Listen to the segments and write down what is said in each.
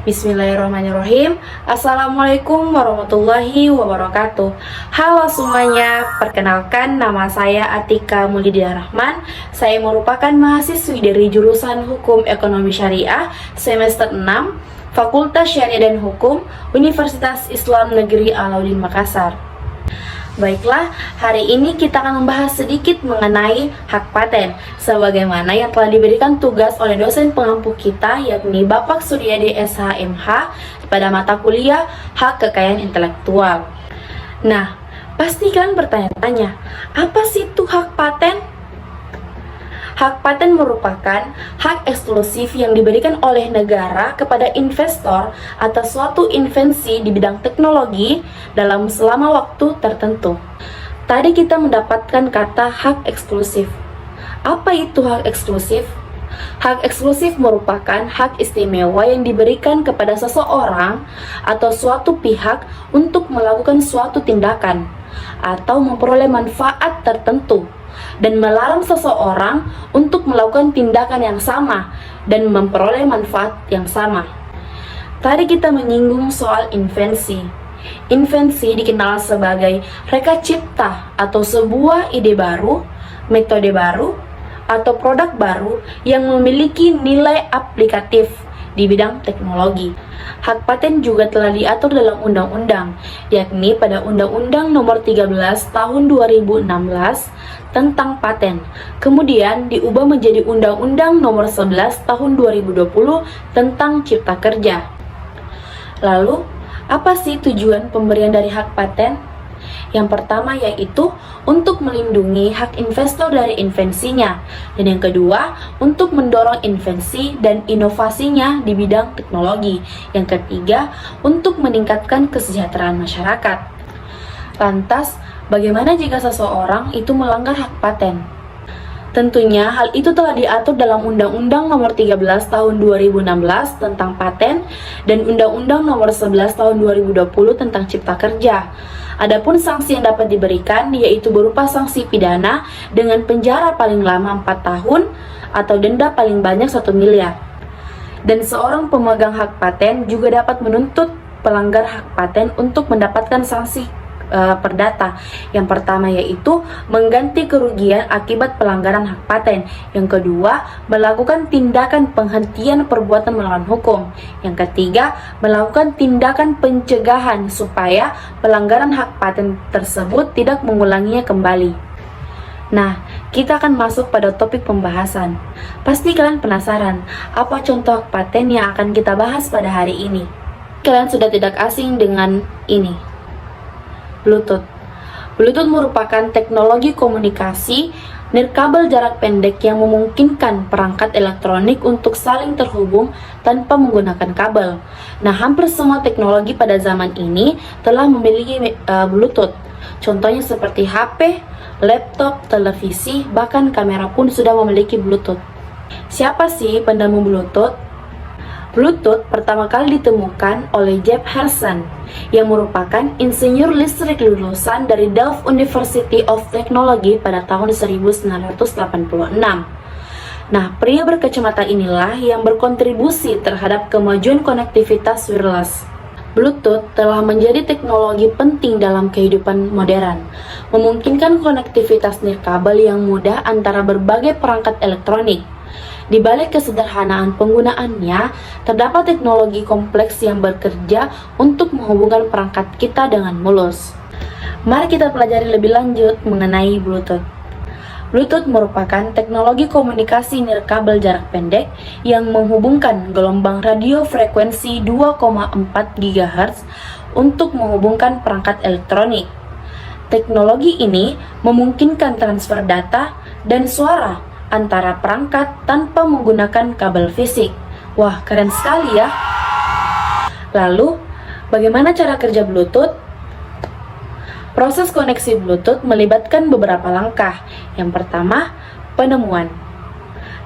Bismillahirrahmanirrahim. Assalamualaikum warahmatullahi wabarakatuh. Halo semuanya, perkenalkan nama saya Atika Mulidia Rahman. Saya merupakan mahasiswi dari jurusan Hukum Ekonomi Syariah semester 6, Fakultas Syariah dan Hukum, Universitas Islam Negeri Alauddin Makassar. Baiklah, hari ini kita akan membahas sedikit mengenai hak paten sebagaimana yang telah diberikan tugas oleh dosen pengampu kita, yakni Bapak Suryadi SHMH pada mata kuliah Hak Kekayaan Intelektual. Nah, pasti kalian bertanya-tanya, apa sih itu hak paten? Hak paten merupakan hak eksklusif yang diberikan oleh negara kepada investor atas suatu invensi di bidang teknologi dalam selama waktu tertentu. Tadi kita mendapatkan kata hak eksklusif. Apa itu hak eksklusif? Hak eksklusif merupakan hak istimewa yang diberikan kepada seseorang atau suatu pihak untuk melakukan suatu tindakan atau memperoleh manfaat tertentu, dan melarang seseorang untuk melakukan tindakan yang sama dan memperoleh manfaat yang sama. Tadi kita menyinggung soal invensi. Invensi dikenal sebagai reka cipta atau sebuah ide baru, metode baru, atau produk baru yang memiliki nilai aplikatif di bidang teknologi. Hak paten juga telah diatur dalam undang-undang, yakni pada Undang-Undang Nomor 13 Tahun 2016 tentang paten. Kemudian diubah menjadi Undang-Undang Nomor 11 Tahun 2020 tentang Cipta Kerja. Lalu, apa sih tujuan pemberian dari hak paten? Yang pertama yaitu untuk melindungi hak investor dari invensinya, dan yang kedua untuk mendorong invensi dan inovasinya di bidang teknologi. Yang ketiga untuk meningkatkan kesejahteraan masyarakat. Lantas, bagaimana jika seseorang itu melanggar hak paten? Tentunya hal itu telah diatur dalam Undang-Undang Nomor 13 Tahun 2016 tentang paten dan Undang-Undang Nomor 11 Tahun 2020 tentang Cipta Kerja. Adapun sanksi yang dapat diberikan yaitu berupa sanksi pidana dengan penjara paling lama 4 tahun atau denda paling banyak 1 miliar. Dan seorang pemegang hak paten juga dapat menuntut pelanggar hak paten untuk mendapatkan sanksi perdata. Yang pertama yaitu mengganti kerugian akibat pelanggaran hak paten. Yang kedua, melakukan tindakan penghentian perbuatan melawan hukum. Yang ketiga, melakukan tindakan pencegahan supaya pelanggaran hak paten tersebut tidak mengulanginya kembali. Nah, kita akan masuk pada topik pembahasan. Pasti kalian penasaran, apa contoh hak paten yang akan kita bahas pada hari ini? Kalian sudah tidak asing dengan ini. Bluetooth. Bluetooth merupakan teknologi komunikasi nirkabel jarak pendek yang memungkinkan perangkat elektronik untuk saling terhubung tanpa menggunakan kabel. Nah, hampir semua teknologi pada zaman ini telah memiliki Bluetooth. Contohnya seperti HP, laptop, televisi, bahkan kamera pun sudah memiliki Bluetooth. Siapa sih penemu Bluetooth? Bluetooth pertama kali ditemukan oleh Jeff Harrison yang merupakan insinyur listrik lulusan dari Delft University of Technology pada tahun 1986. Nah, pria berkacamata inilah yang berkontribusi terhadap kemajuan konektivitas wireless. Bluetooth telah menjadi teknologi penting dalam kehidupan modern, memungkinkan konektivitas nirkabel yang mudah antara berbagai perangkat elektronik. Di balik kesederhanaan penggunaannya, terdapat teknologi kompleks yang bekerja untuk menghubungkan perangkat kita dengan mulus. Mari kita pelajari lebih lanjut mengenai Bluetooth. Bluetooth merupakan teknologi komunikasi nirkabel jarak pendek yang menghubungkan gelombang radio frekuensi 2,4 GHz untuk menghubungkan perangkat elektronik. Teknologi ini memungkinkan transfer data dan suara antara perangkat tanpa menggunakan kabel fisik. Wah, keren sekali ya. Lalu, bagaimana cara kerja Bluetooth? Proses koneksi Bluetooth melibatkan beberapa langkah. Yang pertama, penemuan.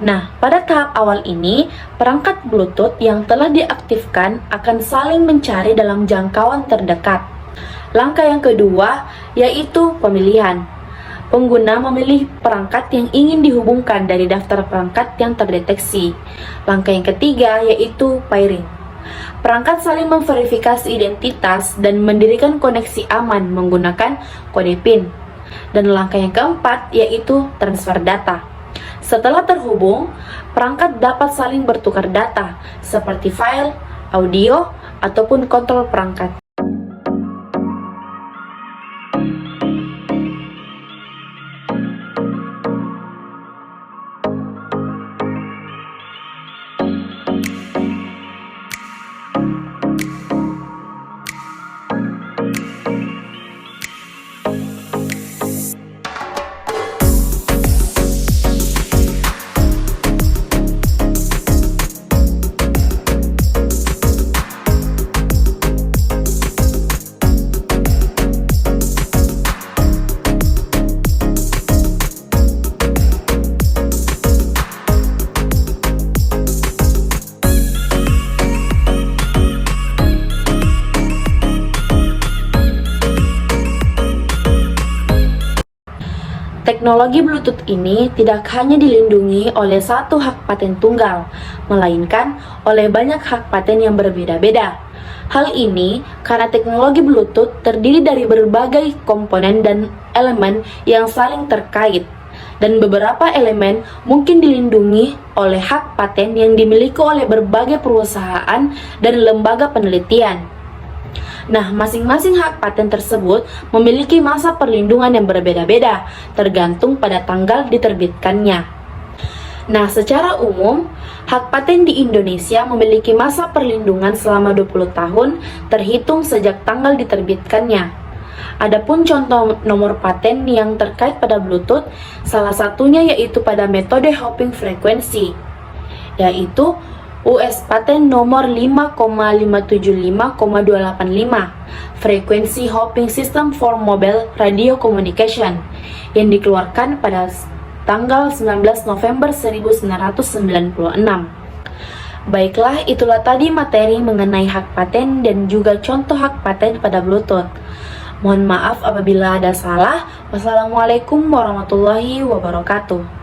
Nah, pada tahap awal ini, perangkat Bluetooth yang telah diaktifkan akan saling mencari dalam jangkauan terdekat. Langkah yang kedua, yaitu pemilihan. Pengguna memilih perangkat yang ingin dihubungkan dari daftar perangkat yang terdeteksi. Langkah yang ketiga yaitu pairing. Perangkat saling memverifikasi identitas dan mendirikan koneksi aman menggunakan kode PIN. Dan langkah yang keempat yaitu transfer data. Setelah terhubung, perangkat dapat saling bertukar data seperti file, audio, ataupun kontrol perangkat. Teknologi Bluetooth ini tidak hanya dilindungi oleh satu hak paten tunggal, melainkan oleh banyak hak paten yang berbeda-beda. Hal ini karena teknologi Bluetooth terdiri dari berbagai komponen dan elemen yang saling terkait, dan beberapa elemen mungkin dilindungi oleh hak paten yang dimiliki oleh berbagai perusahaan dan lembaga penelitian. Nah, masing-masing hak paten tersebut memiliki masa perlindungan yang berbeda-beda, tergantung pada tanggal diterbitkannya. Nah, secara umum, hak paten di Indonesia memiliki masa perlindungan selama 20 tahun terhitung sejak tanggal diterbitkannya. Adapun contoh nomor paten yang terkait pada Bluetooth, salah satunya yaitu pada metode hopping frekuensi, yaitu US paten nomor 5,575,285 frekuensi hopping system for mobile radio communication yang dikeluarkan pada tanggal 19 November 1996. Baiklah, itulah tadi materi mengenai hak paten dan juga contoh hak paten pada Bluetooth. Mohon maaf apabila ada salah. Wassalamualaikum warahmatullahi wabarakatuh.